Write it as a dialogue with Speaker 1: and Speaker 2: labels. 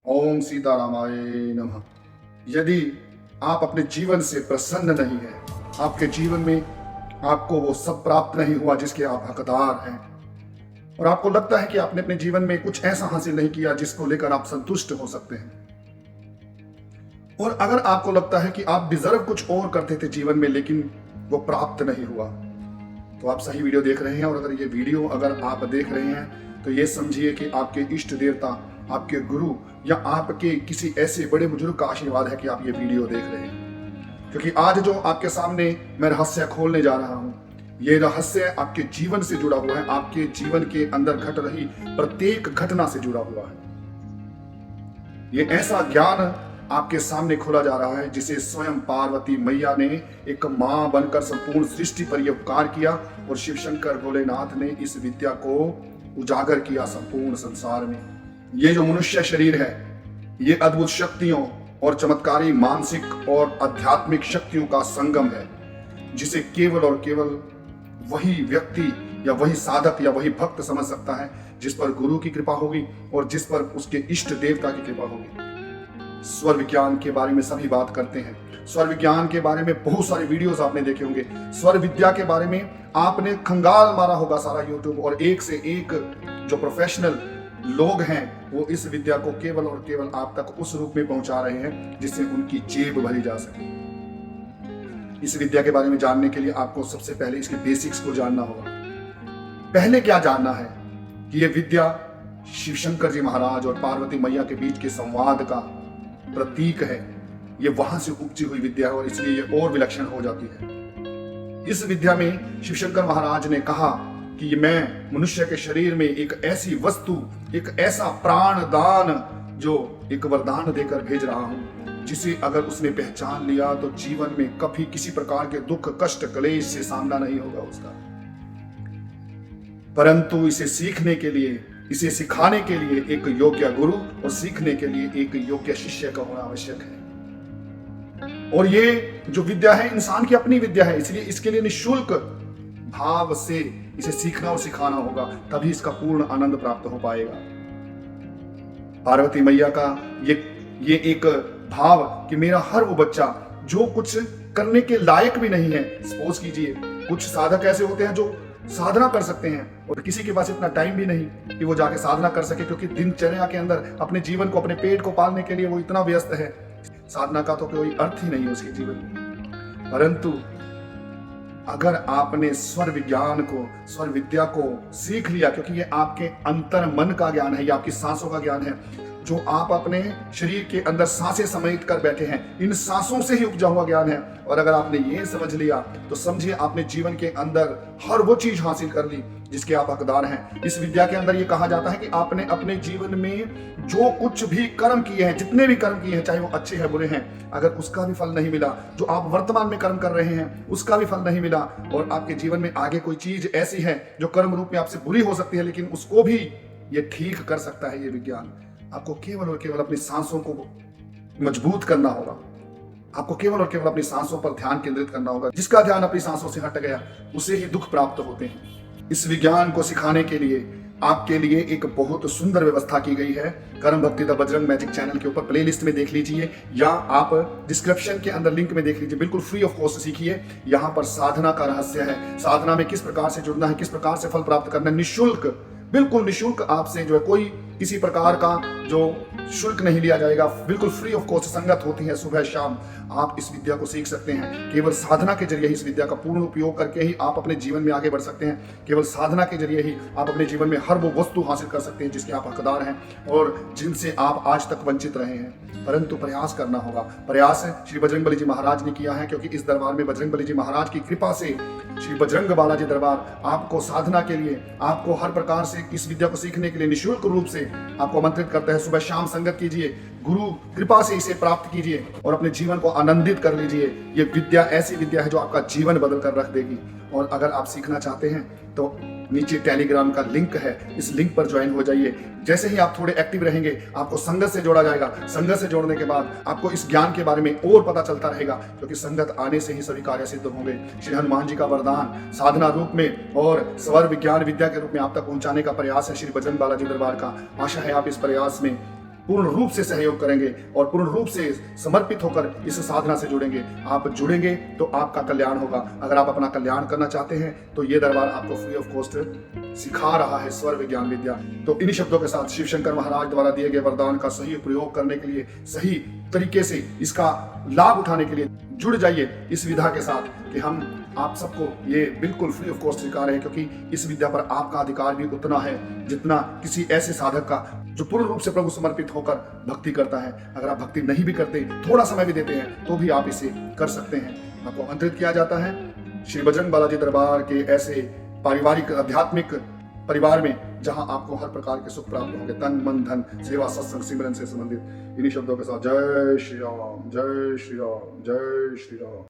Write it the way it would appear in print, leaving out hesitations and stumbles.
Speaker 1: ओम सीतारामाय नमः। यदि आप अपने जीवन से प्रसन्न नहीं हैं, आपके जीवन में आपको वो सब प्राप्त नहीं हुआ जिसके आप हकदार हैं, और आपको लगता है कि आपने अपने जीवन में कुछ ऐसा हासिल नहीं किया जिसको लेकर आप संतुष्ट हो सकते हैं, और अगर आपको लगता है कि आप डिजर्व कुछ और करते थे जीवन में लेकिन वो प्राप्त नहीं हुआ, तो आप सही वीडियो देख रहे हैं। और अगर ये वीडियो अगर आप देख रहे हैं तो ये समझिए कि आपके इष्ट देवता, आपके गुरु या आपके किसी ऐसे बड़े बुजुर्ग का आशीर्वाद है कि आप ये वीडियो देख रहे हैं। क्योंकि आज जो आपके सामने मैं रहस्य खोलने जा रहा हूं, ये रहस्य आपके जीवन से जुड़ा हुआ है, आपके जीवन के अंदर घट रही प्रत्येक घटना से जुड़ा हुआ है। ये ऐसा ज्ञान आपके सामने खोला जा रहा है जिसे स्वयं पार्वती मैया ने एक मां बनकर संपूर्ण सृष्टि पर यह उपकार किया, और शिव शंकर भोलेनाथ ने इस विद्या को उजागर किया संपूर्ण संसार में। ये जो मनुष्य शरीर है, ये अद्भुत शक्तियों और चमत्कारी मानसिक और आध्यात्मिक शक्तियों का संगम है, जिसे केवल और केवल वही व्यक्ति या वही साधक या वही भक्त समझ सकता है जिस पर गुरु की कृपा होगी और जिस पर उसके इष्ट देवता की कृपा होगी। स्वर विज्ञान के बारे में सभी बात करते हैं, स्वर विज्ञान के बारे में बहुत सारे वीडियोस आपने देखे होंगे, स्वर विद्या के बारे में आपने खंगाल मारा होगा सारा यूट्यूब, और एक से एक जो प्रोफेशनल लोग हैं वो इस विद्या को केवल और केवल आप तक उस रूप में पहुंचा रहे हैं जिससे उनकी जेब भरी जा सके। इस विद्या के बारे में जानने के लिए आपको सबसे पहले इसके बेसिक्स को जानना होगा। पहले क्या जानना है कि यह विद्या शिव शंकर जी महाराज और पार्वती मैया के बीच के संवाद का प्रतीक है। ये वहां से उपजी हुई विद्या है और इसलिए ये और विलक्षण हो जाती है। इस विद्या में शिव शंकर महाराज ने कहा कि मैं मनुष्य के शरीर में एक ऐसी वस्तु, एक ऐसा प्राण दान जो एक वरदान देकर भेज रहा हूं, जिसे अगर उसने पहचान लिया तो जीवन में कभी किसी प्रकार के दुख कष्ट क्लेश से सामना नहीं होगा उसका। परंतु इसे सीखने के लिए, इसे सिखाने के लिए एक योग्य गुरु और सीखने के लिए एक योग्य शिष्य का होना आवश्यक है। और ये जो विद्या है इंसान की अपनी विद्या है, इसलिए इसके लिए निःशुल्क भाव से इसे सीखना और सिखाना होगा, तभी इसका पूर्ण आनंद प्राप्त हो पाएगा। पार्वती मैया का ये एक भाव कि मेरा हर वो बच्चा जो कुछ करने के लायक भी नहीं है, सपोज कीजिए कुछ साधक ऐसे होते हैं जो साधना कर सकते हैं और किसी के पास इतना टाइम भी नहीं कि वो जाके साधना कर सके, क्योंकि दिनचर्या के अंदर अपने जीवन को, अपने पेट को पालने के लिए वो इतना व्यस्त है, साधना का तो कोई अर्थ ही नहीं है उसके जीवन में। परंतु अगर आपने स्वर विज्ञान को, स्वर विद्या को सीख लिया, क्योंकि ये आपके अंतर मन का ज्ञान है, ये आपकी सांसों का ज्ञान है, जो आप अपने शरीर के अंदर सांसें समेट कर बैठे हैं, इन सांसों से ही उपजा हुआ ज्ञान है। और अगर आपने ये समझ लिया तो समझिए आपने जीवन के अंदर हर वो चीज हासिल कर ली जिसके आप हकदार हैं। इस विद्या के अंदर ये कहा जाता है कि आपने अपने जीवन में जो कुछ भी कर्म किए हैं, जितने भी कर्म किए हैं, चाहे वो अच्छे हैं बुरे हैं, अगर उसका भी फल नहीं मिला, जो आप वर्तमान में कर्म कर रहे हैं उसका भी फल नहीं मिला, और आपके जीवन में आगे कोई चीज ऐसी है जो कर्म रूप में आपसे बुरी हो सकती है, लेकिन उसको भी ये ठीक कर सकता है ये विज्ञान। आपको केवल और केवल अपनी सांसों को मजबूत करना होगा, आपको केवल और केवल अपनी सांसों पर ध्यान केंद्रित करना होगा। जिसका ध्यान अपनी सांसों से हट गया उसे ही दुख प्राप्त होते हैं। इस विज्ञान को सिखाने के लिए आपके लिए एक बहुत सुंदर व्यवस्था की गई है। कर्म भक्ति द बजरंग मैजिक चैनल के ऊपर प्लेलिस्ट में देख लीजिए, या आप डिस्क्रिप्शन के अंदर लिंक में देख लीजिए। बिल्कुल फ्री ऑफ कॉस्ट सीखिए। यहाँ पर साधना का रहस्य है, साधना में किस प्रकार से जुड़ना है, किस प्रकार से फल प्राप्त करना है, निःशुल्क, बिल्कुल निःशुल्क आपसे जो है कोई किसी प्रकार का जो शुल्क नहीं लिया जाएगा, बिल्कुल फ्री ऑफ कॉस्ट संगत होती है सुबह शाम। आप इस विद्या को सीख सकते हैं। केवल साधना के जरिए ही इस विद्या का पूर्ण उपयोग करके ही आप अपने जीवन में आगे बढ़ सकते हैं। केवल साधना के जरिए ही आप अपने जीवन में हर वो वस्तु हासिल कर सकते हैं जिसके आप हकदार हैं और जिनसे आप आज तक वंचित रहे हैं। परंतु प्रयास करना होगा। प्रयास श्री बजरंगबली जी महाराज ने किया है, क्योंकि इस दरबार में बजरंगबली जी महाराज की कृपा से श्री बजरंग बालाजी दरबार आपको साधना के लिए, आपको हर प्रकार से इस विद्या को सीखने के लिए निःशुल्क रूप से आपको आमंत्रित करता है। सुबह शाम संगत कीजिए, गुरु कृपा से इसे प्राप्त कीजिए और अपने जीवन को आनंदित कर लीजिए। ये विद्या ऐसी विद्या है जो आपका जीवन बदल कर रख देगी। और अगर आप सीखना चाहते हैं तो नीचे टेलीग्राम का लिंक है, इस लिंक पर ज्वाइन हो जाइए। जैसे ही आप थोड़े एक्टिव रहेंगे आपको संगत से जोड़ा जाएगा। संगत से जोड़ने के बाद आपको इस ज्ञान के बारे में और पता चलता रहेगा, क्योंकि संगत आने से ही सभी कार्य सिद्ध होंगे। श्री हनुमान जी का वरदान साधना रूप में और स्वर विज्ञान विद्या के रूप में आप तक पहुंचाने का प्रयास है श्री बजरंग बालाजी दरबार का। आशा है आप इस प्रयास में पूर्ण रूप से सहयोग करेंगे और पूर्ण रूप से समर्पित होकर इस साधना से जुड़ेंगे। आप जुड़ेंगे तो आपका कल्याण होगा। अगर आप अपना कल्याण करना चाहते हैं तो ये दरबार आपको फ्री ऑफ कॉस्ट सिखा रहा है स्वर विज्ञान विद्या। तो इन्हीं शब्दों के साथ शिव शंकर महाराज द्वारा दिए गए वरदान का सही प्रयोग करने के लिए, सही तरीके से इसका लाभ उठाने के लिए जुड़ जाइए इस विधा के साथ कि हम आप सबको ये बिल्कुल फ्री ऑफ कॉस्ट सिखा रहे हैं, क्योंकि इस विद्या पर आपका अधिकार भी उतना है जितना किसी ऐसे साधक का जो पूर्ण रूप से प्रभु समर्पित होकर भक्ति करता है। अगर आप भक्ति नहीं भी करते, थोड़ा समय भी देते हैं, तो भी आप इसे कर सकते हैं। आपको आमंत्रित किया जाता है श्री बजरंग बालाजी दरबार के ऐसे पारिवारिक आध्यात्मिक परिवार में जहां आपको हर प्रकार के सुख प्राप्त होंगे, तन मन धन सेवा सत्संग सिमरन से संबंधित। इन्हीं शब्दों के साथ जय श्री राम, जय श्री राम, जय श्री राम।